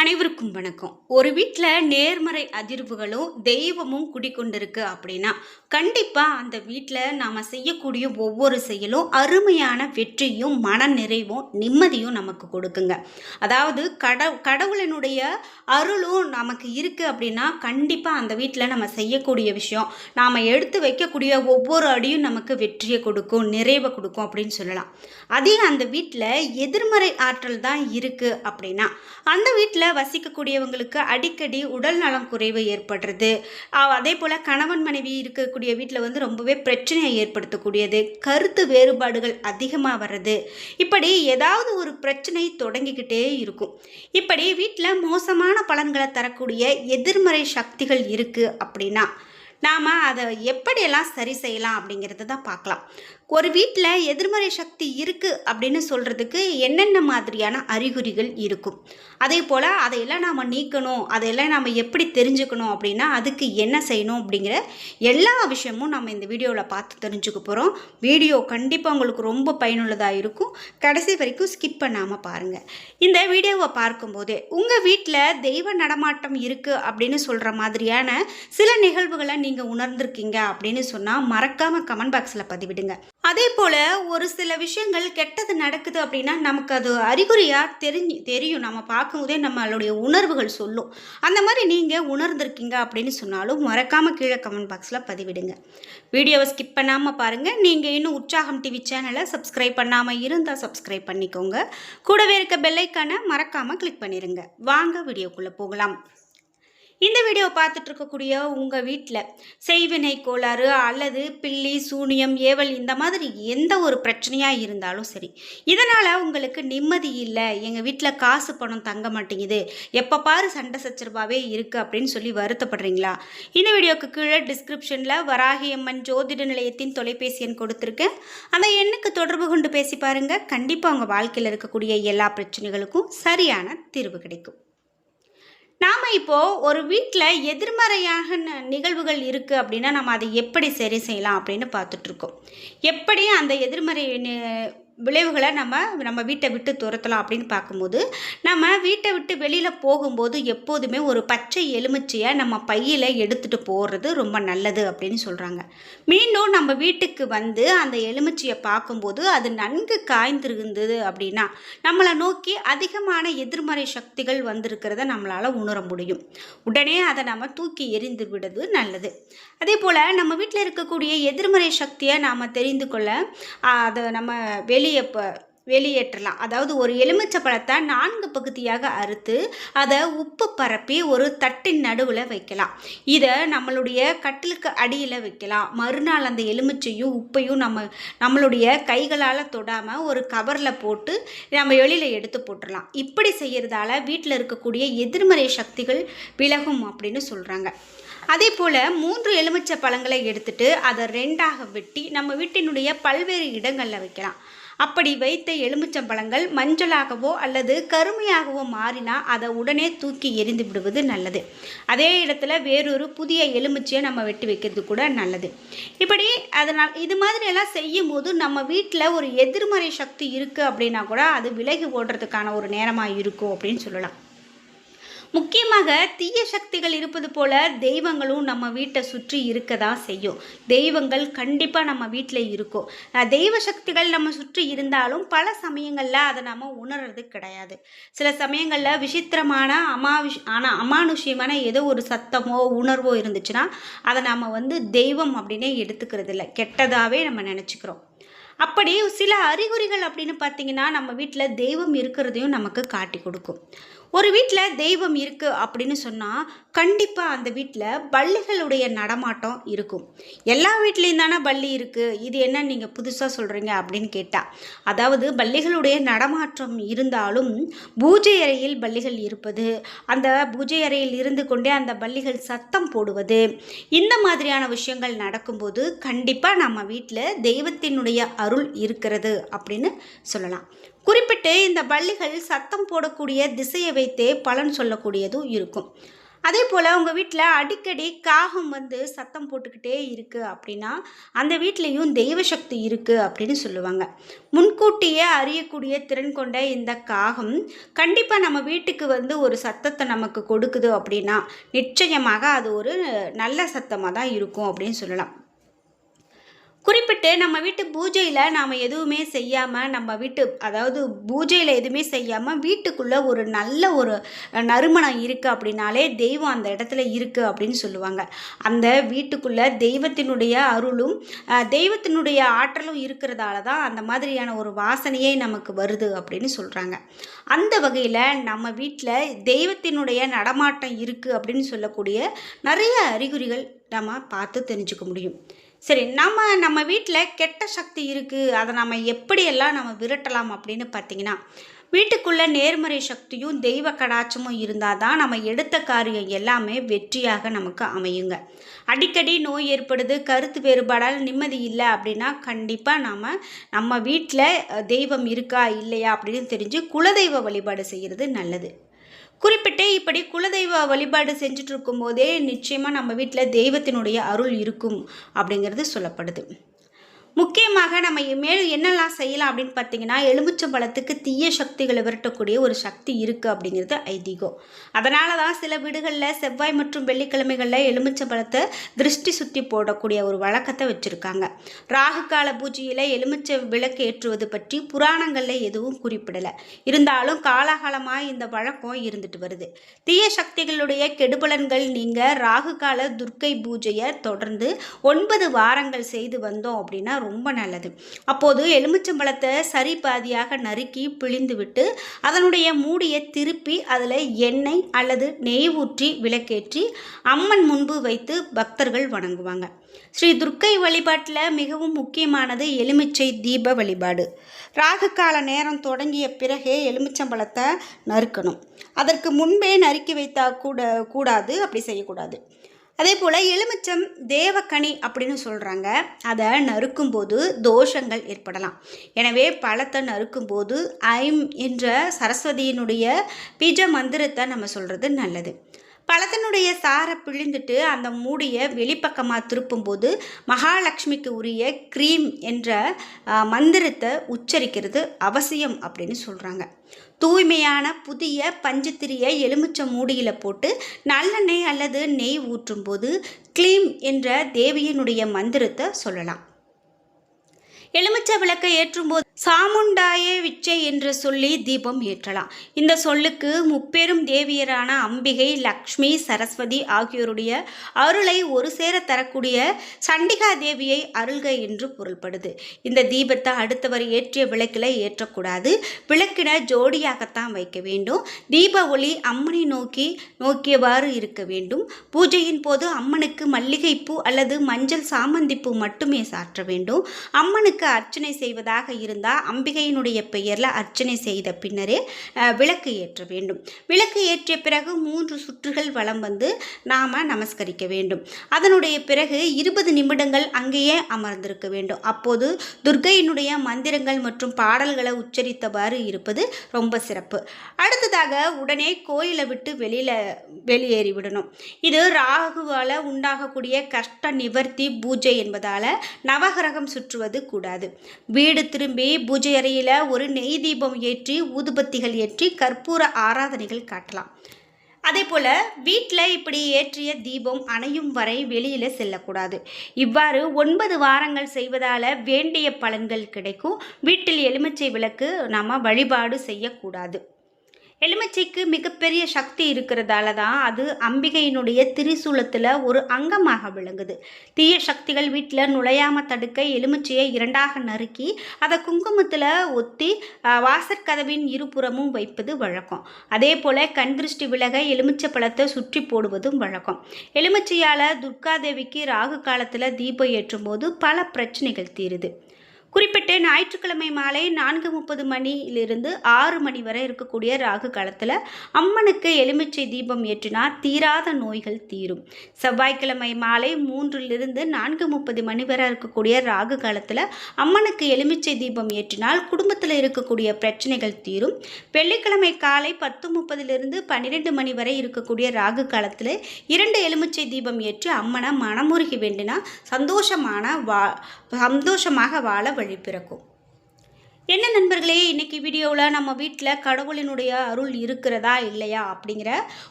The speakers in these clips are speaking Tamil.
அனைவருக்கும் வணக்கம். ஒரு வீட்டில் நேர்மறை அதிர்வுகளும் தெய்வமும் குடிக்கொண்டிருக்கு அப்படின்னா கண்டிப்பாக அந்த வீட்டில் நாம் செய்யக்கூடிய ஒவ்வொரு செயலும் அருமையான வெற்றியும் மன நிறைவும் நிம்மதியும் நமக்கு கொடுக்குங்க. அதாவது கடவுளினுடைய அருளும் நமக்கு இருக்குது அப்படின்னா கண்டிப்பாக அந்த வீட்டில் நம்ம செய்யக்கூடிய விஷயம், நாம் எடுத்து வைக்கக்கூடிய ஒவ்வொரு அடியும் நமக்கு வெற்றியை கொடுக்கும், நிறைவை கொடுக்கும் அப்படின்னு சொல்லலாம். அதே அந்த வீட்டில் எதிர்மறை ஆற்றல் தான் இருக்குது அப்படின்னா அந்த வீட்டில் வசிக்கக்கூடியவங்களுக்கு அடிக்கடி உடல் நலம் குறைவு ஏற்படுறது, அதே போல் கணவன் மனைவி இருக்கக்கூடிய வீட்டில் வந்து ரொம்பவே பிரச்சனையை ஏற்படுத்தக்கூடியது, கருத்து வேறுபாடுகள் அதிகமாக வர்றது, இப்படி ஏதாவது ஒரு பிரச்சனை தொடங்கிக்கிட்டே இருக்கும். இப்படி வீட்டில் மோசமான பலன்களை தரக்கூடிய எதிர்மறை சக்திகள் இருக்குது அப்படின்னா நாம் அதை எப்படியெல்லாம் சரி செய்யலாம் அப்படிங்கிறத தான் பார்க்கலாம். ஒரு வீட்டில் எதிர்மறை சக்தி இருக்குது அப்படின்னு சொல்கிறதுக்கு என்னென்ன மாதிரியான அறிகுறிகள் இருக்கும், அதே போல் அதையெல்லாம் நாம் நீக்கணும், அதையெல்லாம் நாம் எப்படி தெரிஞ்சுக்கணும் அப்படின்னா அதுக்கு என்ன செய்யணும் அப்படிங்கிற எல்லா விஷயமும் நம்ம இந்த வீடியோவில் பார்த்து தெரிஞ்சுக்க போகிறோம். வீடியோ கண்டிப்பாக உங்களுக்கு ரொம்ப பயனுள்ளதாக இருக்கும். கடைசி வரைக்கும் ஸ்கிப் பண்ணாமல் பாருங்கள். இந்த வீடியோவை பார்க்கும்போதே உங்கள் வீட்டில் தெய்வ நடமாட்டம் இருக்குது அப்படின்னு சொல்கிற மாதிரியான சில நிகழ்வுகளை நீங்கள் உணர்ந்திருக்கீங்க அப்படின்னு சொன்னால் மறக்காமல் கமெண்ட் பாக்ஸில் பதிவிடுங்க. அதே போல் ஒரு சில விஷயங்கள் கெட்டது நடக்குது அப்படின்னா நமக்கு அது அறிகுறியாக தெரியும். நம்ம பார்க்கும்போதே நம்மளுடைய உணர்வுகள் சொல்லும். அந்த மாதிரி நீங்கள் உணர்ந்திருக்கீங்க அப்படின்னு சொன்னாலும் மறக்காமல் கீழே கமெண்ட் பாக்ஸில் பதிவிடுங்க. வீடியோவை ஸ்கிப் பண்ணாமல் பாருங்கள். நீங்கள் இன்னும் உற்சாகம் டிவி சேனலை சப்ஸ்கிரைப் பண்ணாமல் இருந்தால் சப்ஸ்கிரைப் பண்ணிக்கோங்க. கூடவே இருக்க பெல்லைக்கான மறக்காமல் கிளிக் பண்ணிடுங்க. வாங்க வீடியோக்குள்ளே போகலாம். இந்த வீடியோவை பார்த்துட்டு இருக்கக்கூடிய உங்கள் வீட்டில் செய்வினை கோளாறு அல்லது பில்லி சூனியம் ஏவல் இந்த மாதிரி எந்த ஒரு பிரச்சனையாக இருந்தாலும் சரி, இதனால் உங்களுக்கு நிம்மதி இல்லை, எங்கள் வீட்டில் காசு பணம் தங்க மாட்டேங்குது, எப்போ பாரு சண்டை சச்சரவாகவே இருக்குது அப்படின்னு சொல்லி வருத்தப்படுறீங்களா? இந்த வீடியோக்கு கீழே டிஸ்கிரிப்ஷனில் வராகியம்மன் ஜோதிட நிலையத்தின் தொலைபேசி எண் கொடுத்துருக்கேன். அந்த எண்ணுக்கு தொடர்பு கொண்டு பேசி பாருங்கள். கண்டிப்பாக உங்கள் வாழ்க்கையில் இருக்கக்கூடிய எல்லா பிரச்சனைகளுக்கும் சரியான தீர்வு கிடைக்கும். நாம் இப்போது ஒரு வீட்டில் எதிர்மறையாக நிகழ்வுகள் இருக்குது அப்படின்னா நம்ம அதை எப்படி சரி செய்யலாம் அப்படின்னு பார்த்துட்ருக்கோம். எப்படி அந்த எதிர்மறை விளைவுகளை நம்ம வீட்டை விட்டு துரத்தலாம் அப்படின்னு பார்க்கும்போது, நம்ம வீட்டை விட்டு வெளியில் போகும்போது எப்போதுமே ஒரு பச்சை எலுமிச்சையை நம்ம பையில் எடுத்துகிட்டு போகிறது ரொம்ப நல்லது அப்படின்னு சொல்கிறாங்க. மீண்டும் நம்ம வீட்டுக்கு வந்து அந்த எலுமிச்சையை பார்க்கும்போது அது நன்கு காய்ந்திருந்தது அப்படின்னா நம்மளை நோக்கி அதிகமான எதிர்மறை சக்திகள் வந்திருக்கிறத நம்மளால் உணர முடியும். உடனே அதை நம்ம தூக்கி எறிந்து விடுவது நல்லது. அதே போல் நம்ம வீட்டில் இருக்கக்கூடிய எதிர்மறை சக்தியை நாம் தெரிந்து கொள்ள அதை நம்ம வெளியேற்றலாம். அதாவது ஒரு எலுமிச்சை பழத்தை 4 பகுதியாக அறுத்து அதை உப்பு பரப்பி ஒரு தட்டின் நடுவில் வைக்கலாம். இதை நம்மளுடைய கட்டிலுக்கு அடியில் வைக்கலாம். மறுநாள் அந்த எலுமிச்சையும் உப்பையும் நம்மளுடைய கைகளால் தொடாமல் ஒரு கவரில் போட்டு நம்ம வெளியில் எடுத்து போட்டுடலாம். இப்படி செய்கிறதால வீட்டில் இருக்கக்கூடிய எதிர்மறை சக்திகள் விலகும் அப்படின்னு சொல்கிறாங்க. அதே போல் 3 எலுமிச்சை பழங்களை எடுத்துட்டு அதை 2ஆக வெட்டி நம்ம வீட்டினுடைய பல்வேறு இடங்களில் வைக்கலாம். அப்படி வைத்த எலுமிச்சம்பழங்கள் மஞ்சளாகவோ அல்லது கருமையாகவோ மாறினா அதை உடனே தூக்கி எறிந்து விடுவது நல்லது. அதே இடத்துல வேறொரு புதிய எலுமிச்சையை நம்ம வெட்டி வைக்கிறது கூட நல்லது. இப்படி அதனால் இது மாதிரியெல்லாம் செய்யும் போது நம்ம வீட்டில் ஒரு எதிர்மறை சக்தி இருக்குது அப்படின்னா கூட அது விலகி ஓடுறதுக்கான ஒரு நேரமாக இருக்கும் அப்படின்னு சொல்லலாம். முக்கியமாக தீய சக்திகள் இருப்பது போல தெய்வங்களும் நம்ம வீட்டை சுற்றி இருக்க தான் செய்யும். தெய்வங்கள் கண்டிப்பாக நம்ம வீட்டில் இருக்கும். தெய்வ சக்திகள் நம்ம சுற்றி இருந்தாலும் பல சமயங்களில் அதை நம்ம உணர்றது கிடையாது. சில சமயங்களில் விசித்திரமான அமானுஷ்யமான ஏதோ ஒரு சத்தமோ உணர்வோ இருந்துச்சுன்னா அதை நம்ம தெய்வம் அப்படின்னே எடுத்துக்கிறது இல்லை, கெட்டதாகவே நம்ம நினச்சிக்கிறோம். அப்படி சில அறிகுறிகள் அப்படின்னு பார்த்திங்கன்னா நம்ம வீட்டில் தெய்வம் இருக்கிறதையும் நமக்கு காட்டி கொடுக்கும். ஒரு வீட்டில் தெய்வம் இருக்குது அப்படின்னு சொன்னால் கண்டிப்பாக அந்த வீட்டில் பல்லிகளுடைய நடமாட்டம் இருக்கும். எல்லா வீட்லேயும் தானே பல்லி இருக்குது, இது என்ன நீங்கள் புதுசாக சொல்கிறீங்க அப்படின்னு கேட்டால், அதாவது பல்லிகளுடைய நடமாட்டம் இருந்தாலும் பூஜை அறையில் பல்லிகள் இருப்பது, அந்த பூஜை அறையில் இருந்து கொண்டே அந்த பல்லிகள் சத்தம் போடுவது, இந்த மாதிரியான விஷயங்கள் நடக்கும்போது கண்டிப்பாக நம்ம வீட்டில் தெய்வத்தினுடைய அருள் இருக்கிறது அப்படின்னு சொல்லலாம். குறிப்பிட்டு இந்த பல்லிகள் சத்தம் போடக்கூடிய திசையை வைத்தே பலன் சொல்லக்கூடியதும் இருக்கும். அதே போல் உங்கள் வீட்டில் அடிக்கடி காகம் வந்து சத்தம் போட்டுக்கிட்டே இருக்குது அப்படின்னா அந்த வீட்லேயும் தெய்வ சக்தி இருக்குது அப்படின்னு சொல்லுவாங்க. முன்கூட்டியே அறியக்கூடிய திறன் கொண்ட இந்த காகம் கண்டிப்பாக நம்ம வீட்டுக்கு வந்து ஒரு சத்தத்தை நமக்கு கொடுக்குது அப்படின்னா நிச்சயமாக அது ஒரு நல்ல சத்தமாக தான் இருக்கும் அப்படின்னு சொல்லலாம். குறிப்பிட்டு நம்ம வீட்டு பூஜையில் நாம் எதுவுமே செய்யாமல் அதாவது பூஜையில் எதுவுமே செய்யாமல் வீட்டுக்குள்ளே ஒரு நல்ல ஒரு நறுமணம் இருக்குது அப்படின்னாலே தெய்வம் அந்த இடத்துல இருக்குது அப்படின்னு சொல்லுவாங்க. அந்த வீட்டுக்குள்ளே தெய்வத்தினுடைய அருளும் தெய்வத்தினுடைய ஆற்றலும் இருக்கிறதால தான் அந்த மாதிரியான ஒரு வாசனையே நமக்கு வருது அப்படின்னு சொல்கிறாங்க. அந்த வகையில் நம்ம வீட்டில் தெய்வத்தினுடைய நடமாட்டம் இருக்குது அப்படின்னு சொல்லக்கூடிய நிறைய அறிகுறிகள் நம்ம பார்த்து தெரிஞ்சுக்க முடியும். சரி, நம்ம வீட்டில் கெட்ட சக்தி இருக்குது, அதை நம்ம எப்படியெல்லாம் நம்ம விரட்டலாம் அப்படின்னு பார்த்தீங்கன்னா, வீட்டுக்குள்ளே நேர்மறை சக்தியும் தெய்வ கடாட்சமும் இருந்தால் தான் நம்ம எடுத்த காரியம் எல்லாமே வெற்றியாக நமக்கு அமையுங்க. அடிக்கடி நோய் ஏற்படுது, கருத்து வேறுபாடால் நிம்மதி இல்லை அப்படின்னா கண்டிப்பாக நம்ம வீட்டில் தெய்வம் இருக்கா இல்லையா அப்படின்னு தெரிஞ்சு குலதெய்வ வழிபாடு செய்கிறது நல்லது. குறிப்பிட்டு இப்படி குலதெய்வ வழிபாடு செஞ்சுட்டு இருக்கும்போதே நிச்சயமாக நம்ம வீட்டில் தெய்வத்தினுடைய அருள் இருக்கும் அப்படிங்கிறது சொல்லப்படுது. முக்கியமாக நம்ம மேலும் என்னெல்லாம் செய்யலாம் அப்படின்னு பார்த்தீங்கன்னா, எலுமிச்சம்பழத்துக்கு தீய சக்திகளை விரட்டக்கூடிய ஒரு சக்தி இருக்குது அப்படிங்கிறது ஐதீகம். அதனால தான் சில வீடுகளில் செவ்வாய் மற்றும் வெள்ளிக்கிழமைகளில் எலுமிச்சம்பழத்தை திருஷ்டி சுற்றி போடக்கூடிய ஒரு வழக்கத்தை வச்சுருக்காங்க. ராகு கால பூஜையில் எலுமிச்சை விளக்கு ஏற்றுவது பற்றி புராணங்களில் எதுவும் குறிப்பிடலை. இருந்தாலும் காலாகாலமாக இந்த வழக்கம் இருந்துட்டு வருது. தீய சக்திகளுடைய கெடுபலன்கள் நீங்க ராகு கால துர்க்கை பூஜையை தொடர்ந்து 9 வாரங்கள் செய்து வந்தோம் அப்படின்னா ரொம்ப நல்லது. அப்போது எலுமிச்சம்பழத்தை சரி பாதியாக நறுக்கி பிழிந்து விட்டு அதனுடைய மூடியை திருப்பி அதில் எண்ணெய் அல்லது நெய் ஊற்றி விளக்கேற்றி அம்மன் முன்பு வைத்து பக்தர்கள் வணங்குவாங்க. ஸ்ரீ துர்க்கை வழிபாட்டில் மிகவும் முக்கியமானது எலுமிச்சை தீப வழிபாடு. ராகு கால நேரம் தொடங்கிய பிறகே எலுமிச்சம்பழத்தை நறுக்கணும். அதற்கு முன்பே நறுக்கி வைத்தா கூடாது, அப்படி செய்யக்கூடாது. அதே போல் எலுமிச்சம் தேவக்கனி அப்படின்னு சொல்கிறாங்க. அதை நறுக்கும்போது தோஷங்கள் ஏற்படலாம். எனவே பழத்தை நறுக்கும்போது ஐம் என்ற சரஸ்வதியினுடைய பீஜ மந்திரத்தை நம்ம சொல்கிறது நல்லது. பழத்தினுடைய சாரை பிழிந்துட்டு அந்த மூடியை வெளிப்பக்கமாக திருப்பும்போது மகாலட்சுமிக்கு உரிய க்ரீம் என்ற மந்திரத்தை உச்சரிக்கிறது அவசியம் அப்படின்னு சொல்கிறாங்க. தூய்மையான புதிய பஞ்சுத்திரியை எலுமிச்சை மூடியில் போட்டு நல்லெண்ணெய் அல்லது நெய் ஊற்றும்போது க்ளீம் என்ற தேவியினுடைய மந்திரத்தை சொல்லலாம். எலுமிச்சை விளக்கை ஏற்றும்போது சாமுண்டாயே விச்சை என்று சொல்லி தீபம் ஏற்றலாம். இந்த சொல்லுக்கு முப்பெரும் தேவியரான அம்பிகை, லக்ஷ்மி, சரஸ்வதி ஆகியோருடைய அருளை ஒரு சேர தரக்கூடிய சண்டிகா தேவியை அருள்க என்று பொருள்படுது. இந்த தீபத்தை அடுத்தவர் ஏற்றிய விளக்கில் ஏற்றக்கூடாது. விளக்கின ஜோடியாகத்தான் வைக்க வேண்டும். தீப ஒளி அம்மனை நோக்கியவாறு இருக்க வேண்டும். பூஜையின் போது அம்மனுக்கு மல்லிகைப்பூ அல்லது மஞ்சள் சாமந்திப்பூ மட்டுமே சாற்ற வேண்டும். அம்மனுக்கு அர்ச்சனை செய்வதாக இருந்தால் அம்பிகையினுடைய பெயரில் அர்ச்சனை செய்த பின்னரே விளக்கு ஏற்ற வேண்டும். விளக்கு ஏற்றிய பிறகு 3 சுற்றுகள் வலம் வந்து நாம் நமஸ்கரிக்க வேண்டும். அதனுடைய பிறகு 20 நிமிடங்கள் அங்கேயே அமர்ந்திருக்க வேண்டும். அப்போது துர்க்கையினுடைய மந்திரங்கள் மற்றும் பாடல்களை உச்சரித்தவாறு இருப்பது ரொம்ப சிறப்பு. அடுத்ததாக உடனே கோயிலை விட்டு வெளியேறி விடணும். இது ராகுவால் உண்டாகக்கூடிய கஷ்ட நிவர்த்தி பூஜை என்பதால் நவகிரகம் சுற்றுவது கூடாது. வீடு திரும்பி பூஜை அறையில் ஒரு நெய் தீபம் ஏற்றி ஊதுபத்திகள் ஏற்றி கற்பூர ஆராதனைகள் காட்டலாம். அதே போல் வீட்டில் இப்படி ஏற்றிய தீபம் அணையும் வரை வெளியில் செல்லக்கூடாது. இவ்வாறு 9 வாரங்கள் செய்வதால் வேண்டிய பலன்கள் கிடைக்கும். வீட்டில் எலுமிச்சை விளக்கு நாம் வழிபாடு செய்யக்கூடாது. எலுமிச்சைக்கு மிகப்பெரிய சக்தி இருக்கிறதால தான் அது அம்பிகையினுடைய திரிசூலத்தில் ஒரு அங்கமாக விளங்குது. தீய சக்திகள் வீட்டில் நுழையாமல் தடுக்க எலுமிச்சையை 2ஆக நறுக்கி அதை குங்குமத்தில் ஒத்தி வாசற்கதவின் இருபுறமும் வைப்பது வழக்கம். அதே போல் கண் திருஷ்டி விலக எலுமிச்சை பழத்தை சுற்றி போடுவதும் வழக்கம். எலுமிச்சையால் துர்காதேவிக்கு ராகு காலத்தில் தீபம் ஏற்றும் போது பல பிரச்சனைகள் தீருது. குறிப்பிட்ட ஞாயிற்றுக்கிழமை மாலை 4:30 மணியிலிருந்து 6 மணி வரை இருக்கக்கூடிய ராகு காலத்தில் அம்மனுக்கு எலுமிச்சை தீபம் ஏற்றினால் தீராத நோய்கள் தீரும். செவ்வாய்க்கிழமை மாலை 3லிருந்து 4:30 மணி வரை இருக்கக்கூடிய ராகு காலத்தில் அம்மனுக்கு எலுமிச்சை தீபம் ஏற்றினால் குடும்பத்தில் இருக்கக்கூடிய பிரச்சனைகள் தீரும். வெள்ளிக்கிழமை காலை 10:30லிருந்து 12 மணி வரை இருக்கக்கூடிய ராகு காலத்தில் 2 எலுமிச்சை தீபம் ஏற்றி அம்மனை மனமுருகி வேண்டினா சந்தோஷமாக வாழ வழி பிறக்கும். என்ன நண்பர்களே, இன்னைக்கு வீடியோவில் நம்ம வீட்டில் கடவுளினுடைய அருள் இருக்கிறதா இல்லையா அப்படிங்கிற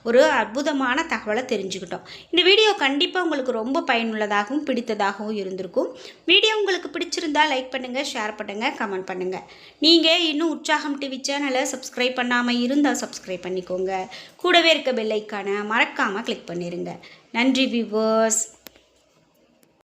ஒரு அற்புதமான தகவலை தெரிஞ்சுக்கிட்டோம். இந்த வீடியோ கண்டிப்பாக உங்களுக்கு ரொம்ப பயனுள்ளதாகவும் பிடித்ததாகவும் இருந்திருக்கும். வீடியோ உங்களுக்கு பிடிச்சிருந்தா லைக் பண்ணுங்கள், ஷேர் பண்ணுங்கள், கமெண்ட் பண்ணுங்கள். நீங்கள் இன்னும் உற்சாகம் டிவி சேனலை சப்ஸ்கிரைப் பண்ணாமல் இருந்தால் சப்ஸ்கிரைப் பண்ணிக்கோங்க. கூடவே இருக்க பெல் ஐக்கானை மறக்காமல் கிளிக் பண்ணிடுங்க. நன்றி வியூவர்ஸ்.